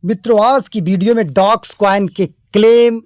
मित्रों, आज की वीडियो में डॉक्स कॉइन के क्लेम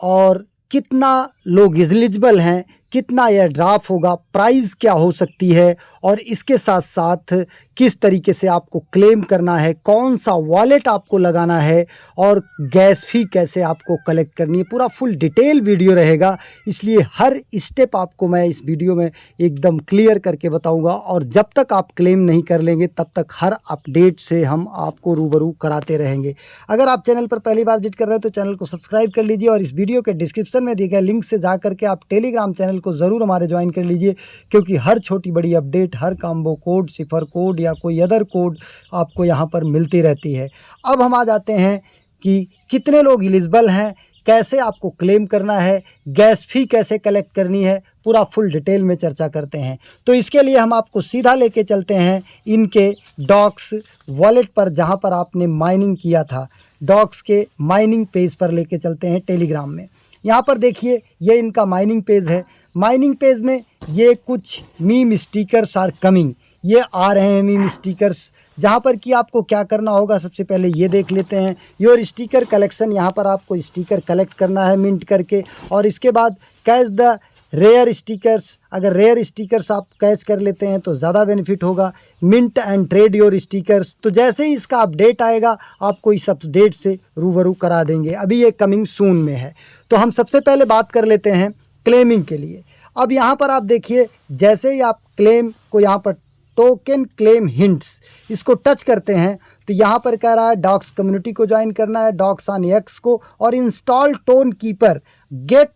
और कितना लोग एलिजिबल हैं, कितना यह ड्राफ्ट होगा, प्राइस क्या हो सकती है और इसके साथ साथ किस तरीके से आपको क्लेम करना है, कौन सा वॉलेट आपको लगाना है और गैस फी कैसे आपको कलेक्ट करनी है, पूरा फुल डिटेल वीडियो रहेगा। इसलिए हर स्टेप आपको मैं इस वीडियो में एकदम क्लियर करके बताऊंगा और जब तक आप क्लेम नहीं कर लेंगे तब तक हर अपडेट से हम आपको रूबरू कराते रहेंगे। अगर आप चैनल पर पहली बार विजिट कर रहे हैं तो चैनल को सब्सक्राइब कर लीजिए और इस वीडियो के डिस्क्रिप्शन में दिए गए लिंक से जा करके आप टेलीग्राम चैनल को ज़रूर हमारे ज्वाइन कर लीजिए, क्योंकि हर छोटी बड़ी अपडेट, हर कॉम्बो कोड, सिफर कोड या कोई अदर कोड आपको यहाँ पर मिलती रहती है। अब हम आ जाते हैं कि कितने लोग एलिजिबल हैं, कैसे आपको क्लेम करना है, गैस फी कैसे कलेक्ट करनी है, पूरा फुल डिटेल में चर्चा करते हैं। तो इसके लिए हम आपको सीधा लेके चलते हैं इनके डॉक्स वॉलेट पर, जहां पर आपने माइनिंग किया था। डॉक्स के माइनिंग पेज पर लेके चलते हैं टेलीग्राम में। यहाँ पर देखिए, ये इनका माइनिंग पेज है। माइनिंग पेज में ये कुछ मीम स्टिकर्स आर कमिंग, ये आ रहे हैं मीम स्टिकर्स, जहाँ पर कि आपको क्या करना होगा, सबसे पहले ये देख लेते हैं। योर स्टिकर कलेक्शन, यहाँ पर आपको स्टिकर कलेक्ट करना है मिंट करके, और इसके बाद कैच द रेयर स्टिकर्स। अगर रेयर स्टिकर्स आप कैच कर लेते हैं तो ज़्यादा बेनिफिट होगा। Mint and trade your stickers, तो जैसे ही इसका अपडेट आएगा आपको इस अपडेट से रूबरू करा देंगे। अभी ये कमिंग सून में है। तो हम सबसे पहले बात कर लेते हैं क्लेमिंग के लिए। अब यहाँ पर आप देखिए, जैसे ही आप क्लेम को यहाँ पर टोकन क्लेम हिंट्स इसको टच करते हैं तो यहाँ पर कह रहा है डॉक्स कम्युनिटी को ज्वाइन करना है, डॉक्स ऑन एक्स को, और install Tonkeeper, get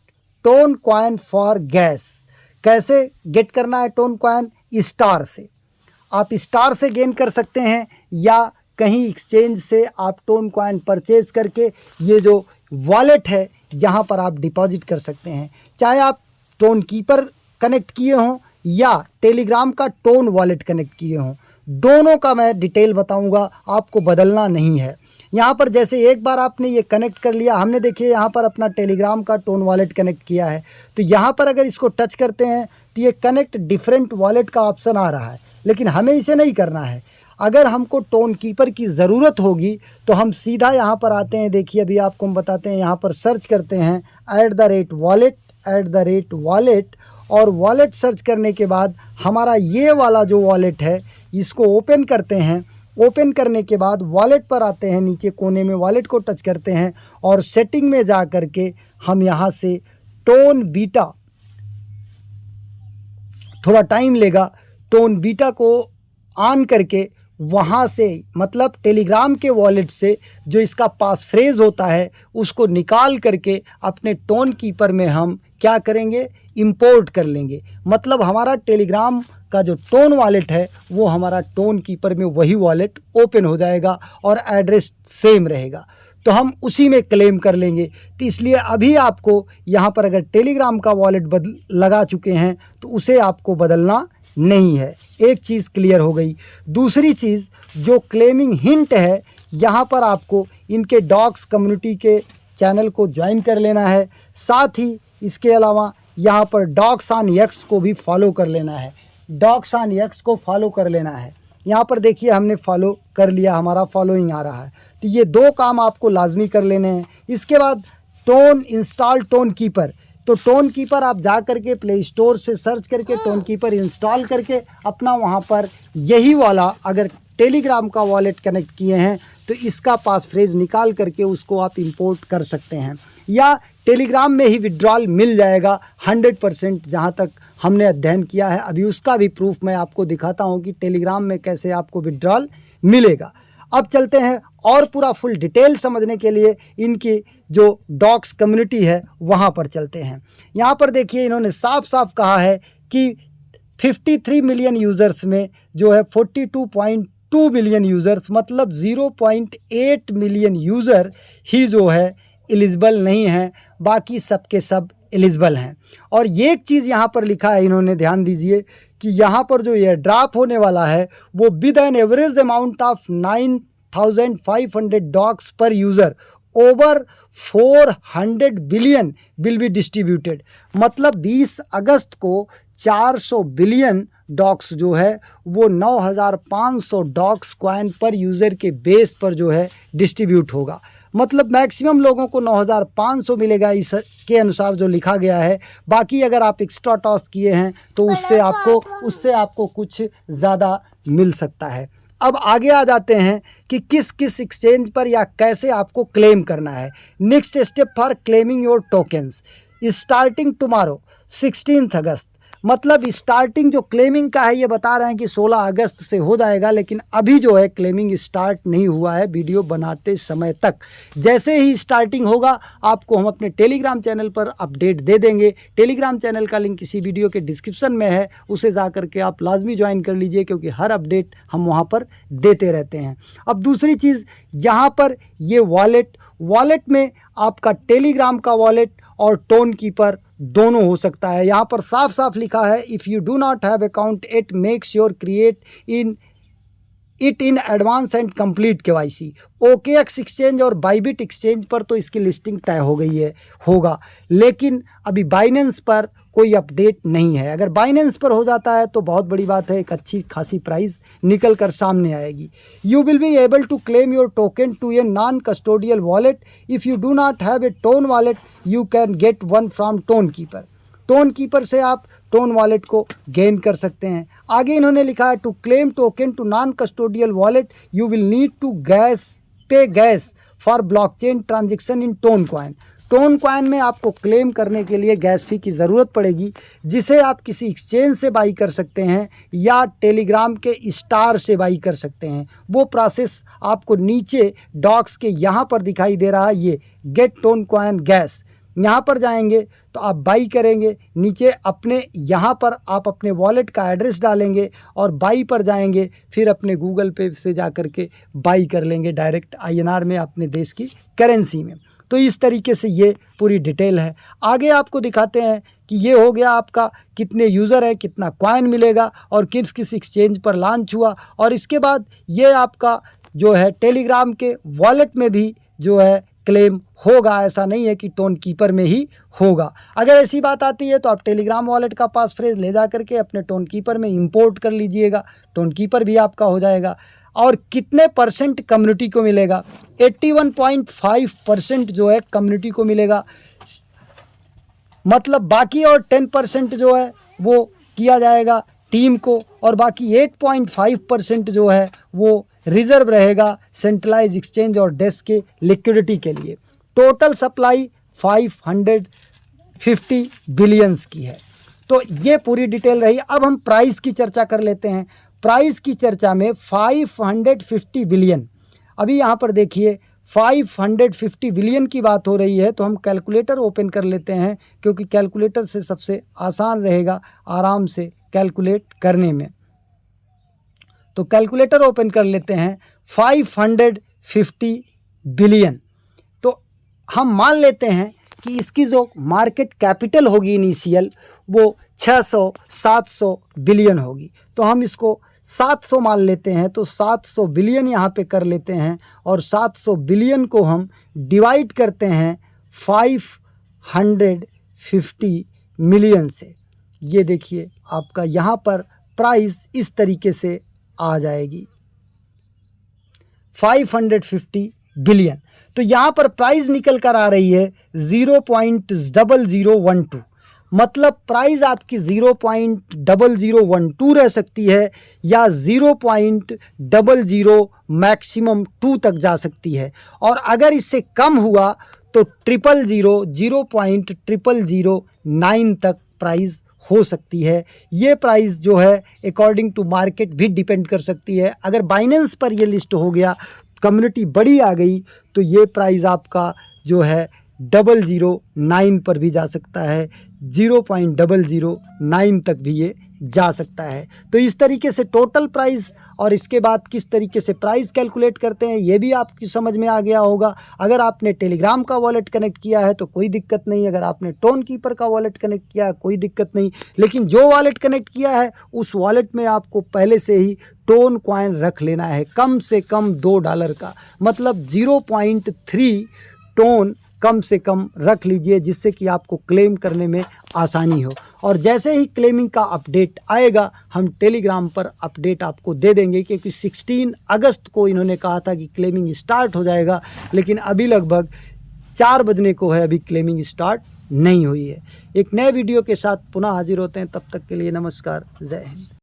Toncoin for gas. कैसे गेट करना है टोन कॉइन? स्टार से। आप स्टार से गेन कर सकते हैं या कहीं एक्सचेंज से आप टोन कॉइन परचेज करके ये जो वॉलेट है यहाँ पर आप डिपॉजिट कर सकते हैं। चाहे आप टोन कीपर कनेक्ट किए हों या टेलीग्राम का टोन वॉलेट कनेक्ट किए हों, दोनों का मैं डिटेल बताऊंगा, आपको बदलना नहीं है। यहाँ पर जैसे एक बार आपने ये कनेक्ट कर लिया, हमने देखिए यहाँ पर अपना टेलीग्राम का टोन वॉलेट कनेक्ट किया है, तो यहाँ पर अगर इसको टच करते हैं तो ये कनेक्ट डिफरेंट वॉलेट का ऑप्शन आ रहा है, लेकिन हमें इसे नहीं करना है। अगर हमको टोन कीपर की ज़रूरत होगी तो हम सीधा यहाँ पर आते हैं। देखिए, अभी आपको हम बताते हैं, यहाँ पर सर्च करते हैं @वॉलेट, @वॉलेट, और वॉलेट सर्च करने के बाद हमारा ये वाला जो वॉलेट है इसको ओपन करते हैं। ओपन करने के बाद वॉलेट पर आते हैं, नीचे कोने में वॉलेट को टच करते हैं और सेटिंग में जा कर के हम यहाँ से टोन बीटा, थोड़ा टाइम लेगा, टोन बीटा को ऑन करके वहाँ से, मतलब टेलीग्राम के वॉलेट से जो इसका पास फ्रेज होता है उसको निकाल करके अपने टोन कीपर में हम क्या करेंगे, इंपोर्ट कर लेंगे। मतलब हमारा टेलीग्राम का जो टोन वॉलेट है वो हमारा टोन कीपर में वही वॉलेट ओपन हो जाएगा और एड्रेस सेम रहेगा, तो हम उसी में क्लेम कर लेंगे। तो इसलिए अभी आपको यहाँ पर अगर टेलीग्राम का वॉलेट लगा चुके हैं तो उसे आपको बदलना नहीं है। एक चीज़ क्लियर हो गई। दूसरी चीज़, जो क्लेमिंग हिंट है, यहाँ पर आपको इनके डॉक्स कम्युनिटी के चैनल को ज्वाइन कर लेना है। साथ ही इसके अलावा यहाँ पर डॉक्स ऑन एक्स को भी फॉलो कर लेना है। डॉक्स ऑन एक्स को फॉलो कर लेना है। यहाँ पर देखिए, हमने फॉलो कर लिया, हमारा फॉलोइंग आ रहा है। तो ये दो काम आपको लाजमी कर लेने हैं। इसके बाद टोन इंस्टॉल टोन कीपर, तो टोन कीपर आप जा करके प्ले स्टोर से सर्च करके टोन कीपर इंस्टॉल करके अपना वहाँ पर यही वाला, अगर टेलीग्राम का वॉलेट कनेक्ट किए हैं तो इसका पास फ्रेज निकाल करके उसको आप इंपोर्ट कर सकते हैं, या टेलीग्राम में ही विड्रॉल मिल जाएगा 100%, जहाँ तक हमने अध्ययन किया है। अभी उसका भी प्रूफ मैं आपको दिखाता हूँ कि टेलीग्राम में कैसे आपको विड्रॉल मिलेगा। अब चलते हैं और पूरा फुल डिटेल समझने के लिए इनकी जो डॉक्स कम्युनिटी है वहाँ पर चलते हैं। यहाँ पर देखिए, इन्होंने साफ साफ कहा है कि 53 मिलियन यूज़र्स में जो है 42.2 मिलियन यूज़र्स, मतलब 0.8 मिलियन यूज़र ही जो है एलिजिबल नहीं है, बाकी सबके सब एलिजिबल हैं। और ये एक चीज़ यहाँ पर लिखा है, इन्होंने ध्यान दीजिए कि यहाँ पर जो ये ड्रॉप होने वाला है वो with an average amount of 9,500 dogs per user over 400 billion will be distributed. मतलब 20 अगस्त को 400 बिलियन डॉक्स जो है वो 9500 डॉक्स कॉइन पर यूज़र के बेस पर जो है डिस्ट्रीब्यूट होगा। मतलब मैक्सिमम लोगों को 9500 मिलेगा इसके अनुसार जो लिखा गया है। बाकी अगर आप एक्स्ट्रा टॉस किए हैं तो उससे आपको कुछ ज़्यादा मिल सकता है। अब आगे आ जाते हैं कि किस किस एक्सचेंज पर या कैसे आपको क्लेम करना है। Next step for claiming your tokens starting tomorrow 16 अगस्त। मतलब स्टार्टिंग जो क्लेमिंग का है ये बता रहे हैं कि 16 अगस्त से हो जाएगा, लेकिन अभी जो है क्लेमिंग स्टार्ट नहीं हुआ है वीडियो बनाते समय तक। जैसे ही स्टार्टिंग होगा आपको हम अपने टेलीग्राम चैनल पर अपडेट दे देंगे। टेलीग्राम चैनल का लिंक इसी वीडियो के डिस्क्रिप्शन में है, उसे जा करके आप लाजमी ज्वाइन कर लीजिए, क्योंकि हर अपडेट हम वहाँ पर देते रहते हैं। अब दूसरी चीज़ यहाँ पर ये वॉलेट में आपका टेलीग्राम का वॉलेट और टोन कीपर दोनों हो सकता है। यहाँ पर साफ साफ लिखा है if you do not have account it make sure create in advance and complete KYC। OKX exchange और बाइबिट एक्सचेंज पर तो इसकी लिस्टिंग तय हो गई है होगा, लेकिन अभी बाइनेंस पर कोई अपडेट नहीं है। अगर बाइनेंस पर हो जाता है तो बहुत बड़ी बात है, एक अच्छी खासी प्राइस निकल कर सामने आएगी। You will be able to claim your token to a non custodial wallet if you do not have a Ton wallet you can get one from Tonkeeper. Tonkeeper से आप tone wallet को gain कर सकते हैं। आगे इन्होंने लिखा है to claim token to non custodial wallet you will need to pay gas for blockchain transaction in ton coin. Ton coin में आपको क्लेम करने के लिए गैस फी की ज़रूरत पड़ेगी, जिसे आप किसी एक्सचेंज से बाई कर सकते हैं या टेलीग्राम के स्टार से बाई कर सकते हैं। वो प्रोसेस आपको नीचे डॉक्स के यहाँ पर दिखाई दे रहा है, ये गेट टोन कॉइन गैस। यहाँ पर जाएंगे तो आप बाई करेंगे, नीचे अपने यहाँ पर आप अपने वॉलेट का एड्रेस डालेंगे और बाई पर जाएंगे, फिर अपने गूगल पे से जा कर के बाई कर लेंगे डायरेक्ट INR में अपने देश की करेंसी में। तो इस तरीके से ये पूरी डिटेल है। आगे आपको दिखाते हैं कि ये हो गया आपका कितने यूज़र है, कितना कॉइन मिलेगा और किस किस एक्सचेंज पर लॉन्च हुआ। और इसके बाद ये आपका जो है टेलीग्राम के वॉलेट में भी जो है क्लेम होगा। ऐसा नहीं है कि टोन कीपर में ही होगा। अगर ऐसी बात आती है तो आप टेलीग्राम वॉलेट का पास फ्रेज ले जा करके अपने टोन कीपर में इंपोर्ट कर लीजिएगा, टोन कीपर भी आपका हो जाएगा। और कितने % कम्युनिटी को मिलेगा? 81.5% जो है कम्युनिटी को मिलेगा। मतलब बाकी और 10% जो है वो किया जाएगा टीम को, और बाकी 8.5% जो है वो रिजर्व रहेगा सेंट्रलाइज एक्सचेंज और डेस्क के लिक्विडिटी के लिए। टोटल सप्लाई 550 बिलियंस की है। तो ये पूरी डिटेल रही। अब हम प्राइस की चर्चा कर लेते हैं। प्राइस की चर्चा में 550 बिलियन, अभी यहाँ पर देखिए 550 बिलियन की बात हो रही है, तो हम कैलकुलेटर ओपन कर लेते हैं, क्योंकि कैलकुलेटर से सबसे आसान रहेगा आराम से कैलकुलेट करने में। तो कैलकुलेटर ओपन कर लेते हैं 550 बिलियन। तो हम मान लेते हैं कि इसकी जो मार्केट कैपिटल होगी इनिशियल वो 600-700 बिलियन होगी। तो हम इसको 700 मान लेते हैं, तो 700 बिलियन यहाँ पे कर लेते हैं, और 700 बिलियन को हम डिवाइड करते हैं 550 मिलियन से। ये देखिए आपका यहाँ पर प्राइस इस तरीके से आ जाएगी 550 बिलियन। तो यहाँ पर प्राइस निकल कर आ रही है 0.0012। मतलब प्राइस आपकी 0.0012 रह सकती है या 0.00 मैक्सिमम 2 तक जा सकती है। और अगर इससे कम हुआ तो 0.0009 तक प्राइस हो सकती है। ये प्राइस जो है अकॉर्डिंग टू मार्केट भी डिपेंड कर सकती है। अगर बाइनेंस पर ये लिस्ट हो गया, कम्युनिटी बड़ी आ गई, तो ये प्राइस आपका जो है 009 पर भी जा सकता है, 0.009 तक भी ये जा सकता है। तो इस तरीके से टोटल प्राइस और इसके बाद किस तरीके से प्राइस कैलकुलेट करते हैं ये भी आपकी समझ में आ गया होगा। अगर आपने टेलीग्राम का वॉलेट कनेक्ट किया है तो कोई दिक्कत नहीं, अगर आपने टोन कीपर का वॉलेट कनेक्ट किया है कोई दिक्कत नहीं, लेकिन जो वॉलेट कनेक्ट किया है उस वॉलेट में आपको पहले से ही टोन कॉइन रख लेना है, कम से कम $2 का, मतलब 0.3 टोन कम से कम रख लीजिए, जिससे कि आपको क्लेम करने में आसानी हो। और जैसे ही क्लेमिंग का अपडेट आएगा हम टेलीग्राम पर अपडेट आपको दे देंगे, क्योंकि 16 अगस्त को इन्होंने कहा था कि क्लेमिंग स्टार्ट हो जाएगा, लेकिन अभी लगभग 4 बजने को है, अभी क्लेमिंग स्टार्ट नहीं हुई है। एक नए वीडियो के साथ पुनः हाजिर होते हैं, तब तक के लिए नमस्कार, जय हिंद।